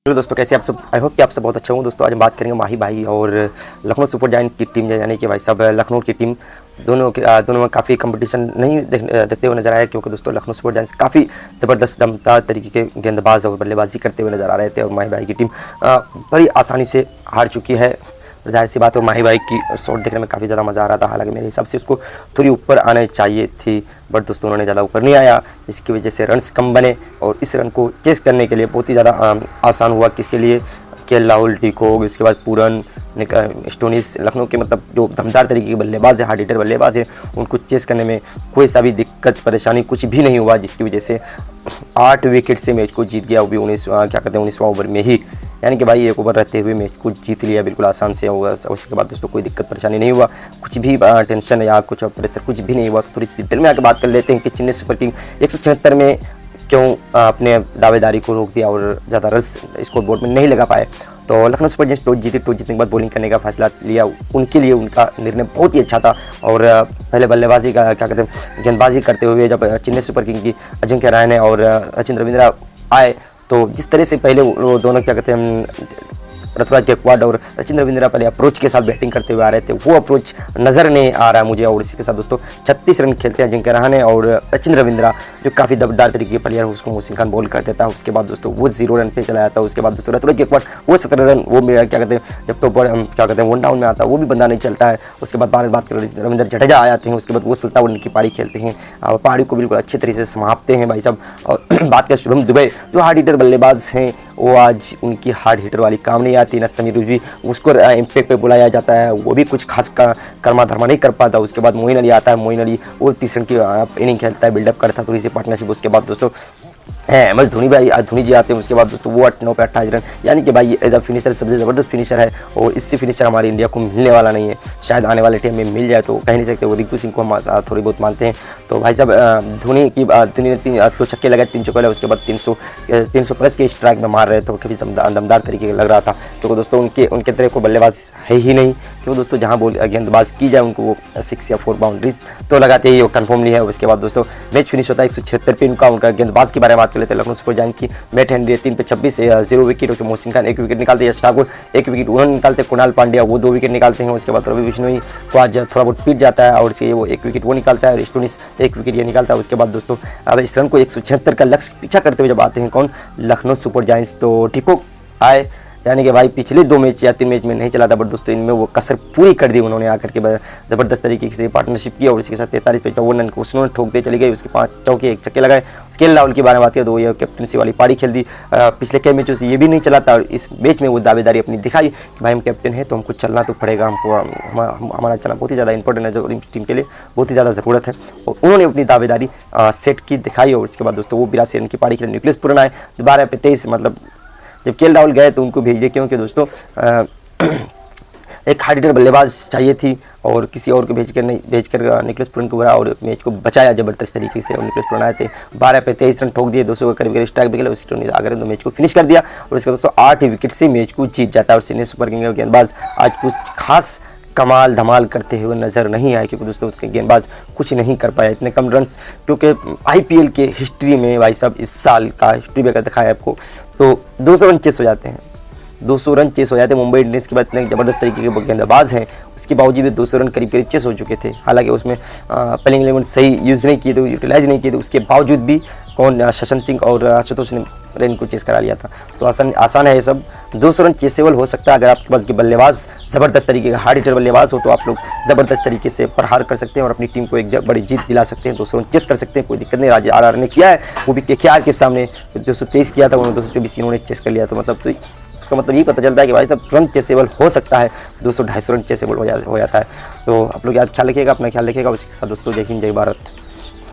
Hello दोस्तों, कैसे आप सब। आई होप कि आप सब बहुत अच्छे होंगे। दोस्तों आज हम बात करेंगे माही भाई और लखनऊ सुपर जायंट की टीम, यानी कि भाई साहब लखनऊ की टीम दोनों में काफ़ी कंपटीशन नहीं देखते हुए नजर आया, क्योंकि दोस्तों लखनऊ सुपर जायंट्स काफ़ी ज़बरदस्त दमदार तरीके के गेंदबाज और बल्लेबाजी करते हुए नजर आ रहे थे और माही भाई की टीम बड़ी आसानी से हार चुकी है। जाहिर सी बात है, माही भाई की शॉट देखने में काफ़ी ज़्यादा मज़ा आ रहा था। हालांकि मेरे हिसाब से उसको थोड़ी ऊपर आने चाहिए थी, बट दोस्तों उन्होंने ज़्यादा ऊपर नहीं आया, जिसकी वजह से रन्स कम बने और इस रन को चेस करने के लिए बहुत ही ज़्यादा आसान हुआ। किसके लिए? केएल राहुल, डिकॉक, इसके बाद पूरन, स्टोनिस, लखनऊ के मतलब जो दमदार तरीके के बल्लेबाज है, हार्ड हिटर बल्लेबाज है, उनको चेस करने में कोई सा भी दिक्कत परेशानी कुछ भी नहीं हुआ, जिसकी वजह से 8 विकेट से मैच को जीत गया, वो भी 19वां ओवर में ही। यानी कि भाई 1 ओवर रहते हुए मैच को जीत लिया बिल्कुल आसान से होगा। उसके बाद दोस्तों कोई दिक्कत परेशानी नहीं हुआ, कुछ भी टेंशन या कुछ प्रेशर कुछ भी नहीं हुआ। तो थोड़ी सी डिटेल में आके बात कर लेते हैं कि चेन्नई सुपर किंग 176 में क्यों अपने दावेदारी को रोक दिया और ज़्यादा रन स्कोर बोर्ड में नहीं लगा पाए। तो लखनऊ सुपर जायंट्स टॉस जीती, टॉस जीतने के बाद बॉलिंग करने का फैसला लिया। उनके लिए उनका निर्णय बहुत ही अच्छा था और पहले बल्लेबाजी का गेंदबाजी करते हुए जब चेन्नई सुपर किंग की अजिंक्य रहाणे और सचिन रविंद्र आए, तो जिस तरह से पहले वो दोनों ऋतुराज गायकवाड और सचिन रविंद्र पहले अप्रोच के साथ बैटिंग करते हुए आ रहे थे, वो अप्रोच नज़र नहीं आ रहा है मुझे। और इसी के साथ दोस्तों 36 रन खेलते हैं अजिंक्य रहाणे और सचिन रविंद्र, जो काफ़ी दमदार तरीके के प्लेयर है, उसको मोहसिन खान बॉल कर देता है। उसके बाद दोस्तों वो 0 रन पे चला जाता है। उसके बाद दोस्तों ऋतुराज गायकवाड वो 17 रन, वो मेरा जब टॉप पर 1 डाउन में आता है, वो भी बंदा नहीं चलता है। उसके बाद बात करें रविंद्र जडेजा आ जाते हैं। उसके बाद वो 17 ओवर की पारी खेलते हैं और पारी को बिल्कुल अच्छे तरीके से समाप्ते हैं भाई साहब। और बात करें शुभम दुबे, जो हार्ड हिटर बल्लेबाज हैं, वो आज उनकी हार्ड हिटर वाली काम नहीं आती। न समीर रिजवी, उसको इम्पैक्ट पे बुलाया जाता है, वो भी कुछ खास कर्मा धर्मा नहीं कर पाता। उसके बाद मोइन अली आता है, मोइन अली वो 30 रन की इनिंग खेलता है, बिल्डअप करता है, थोड़ी सी पार्टनरशिप। उसके बाद दोस्तों एमएस धोनी जी आते हैं। उसके बाद दोस्तों वो 9 पे 28 रन, यानी कि भाई एज अ फिनिशर सबसे ज़बरदस्त फिनिशर है और इससे फिनिशर हमारे इंडिया को मिलने वाला नहीं है। शायद आने वाले टाइम में मिल जाए, तो कह नहीं सकते। वो रिंकू सिंह को हम थोड़ी बहुत मानते हैं। तो भाई साहब धोनी ने 2 छक्के लगाए, 3 चौके लगाए। उसके बाद 300 प्लस के स्ट्राइक में मार रहे थे, काफ़ी दमदार तरीके का लग रहा था। तो दोस्तों उनके तरह को बल्लेबाज है ही नहीं, क्योंकि दोस्तों जहाँ गेंदबाज की जाए उनको वो 6 या 4 बाउंड्रीज तो लगाते ही, वो कन्फर्म नहीं है। उसके बाद दोस्तों मैच फिनिश होता है 176 पे। उनका गेंदबाज के बारे में बात कर लेते हैं। लखनऊ सुपर जायंट की मैट हेनरी 3 पे 26, 0 विकेट। उसके मोहसिन खान 1 विकेट निकालते हैं, यश ठाकुर 1 विकेट उन्होंने निकालते हैं, कुणाल पांड्या वो 2 विकेट निकालते हैं। उसके बाद रवि बिश्नोई को आज थोड़ा बहुत पीट जाता है और वो 1 विकेट वो निकालता है और स्टोनिस 1 विकेट ये निकालता है। उसके बाद दोस्तों अब इस रन को 176 का लक्ष्य पीछा करते हुए जब आते हैं कौन? Lucknow super giants. तो डिकॉक आए, यानी कि भाई पिछले 2 मैच या 3 मैच में नहीं चला था, बट दोस्तों इनमें वो कसर पूरी कर दी उन्होंने आकर के ज़बरदस्त तरीके से पार्टनरशिप किया और इसके साथ 43 पे 54 रन को उन्होंने ठोक दे चली गई। उसके 5 चौके 1 छक्के लगाए। केएल राहुल की बारे में बात किया तो ये कैप्टनसी वाली पारी खेल दी। पिछले कई मैचों से ये भी नहीं चला था और इस मैच में वो दावेदारी अपनी दिखाई कि भाई हम कैप्टन हैं तो हमको चलना तो पड़ेगा, हमको हमारा चलना बहुत ही ज़्यादा इंपॉर्टेंट है, जो टीम के लिए बहुत ही ज़्यादा ज़रूरत है। और उन्होंने अपनी दावेदारी सेट की दिखाई और उसके बाद दोस्तों वो 82 रन की पारी खेले। न्यूक्लियस पूरन आए 12 पे 23, मतलब जब केएल राहुल गए तो उनको भेज दिए, क्योंकि दोस्तों एक हार्ड हिटर बल्लेबाज चाहिए थी और किसी और को भेजकर निकोलस पूरन को भरा और मैच को बचाया ज़बरदस्त तरीके से। और निकोलस पूरन आए थे 12 पे 23 रन ठोक दिए, 200 के करीब स्ट्राइक भी खेला। उसके आकर तो मैच को फिनिश कर दिया और इसके दोस्तों 8 विकेट से मैच को जीत जाता है। और चेन्नई सुपर किंग गेंदबाज आज कुछ खास कमाल धमाल करते हुए नज़र नहीं आए, क्योंकि दोस्तों उसके गेंदबाज कुछ नहीं कर पाया, इतने कम रन्स। क्योंकि आईपीएल के हिस्ट्री में भाई साहब इस साल का हिस्ट्री में दिखाया आपको, तो 200 रन चेस हो जाते हैं, 200 रन चेस हो जाते हैं। मुंबई इंडियंस के बाद इतने ज़बरदस्त तरीके के गेंदबाज हैं, उसके बावजूद भी 200 रन करीब चेस हो चुके थे। हालांकि उसमें प्लेइंग 11 सही यूज़ नहीं किए थे, यूटिलाइज नहीं किए थे, उसके बावजूद भी शशन सिंह और आशुतोष ने रन को चेस करा लिया था। तो आसान है ये सब। 200 रन चेसेबल हो सकता है अगर आपके पास बल्लेबाज ज़बरदस्त तरीके का हार्ड हिटर बल्लेबाज हो, तो आप लोग ज़बरदस्त तरीके से प्रहार कर सकते हैं और अपनी टीम को एक बड़ी जीत दिला सकते हैं। 200 रन चेस कर सकते हैं, कोई दिक्कत नहीं। RR ने किया है, वो भी केकेआर के सामने 223 किया था, उन्होंने 224 इन्होंने चेस कर लिया। तो मतलब तो उसका मतलब ये पता चलता है कि भाई साहब रन चेसेबल हो सकता है, 200-250 रन चेसेबल हो जाता है। तो आप लोग याद ख्याल रखिएगा, अपना ख्याल रखिएगा। उसके साथ दोस्तों जय हिंद जय भारत।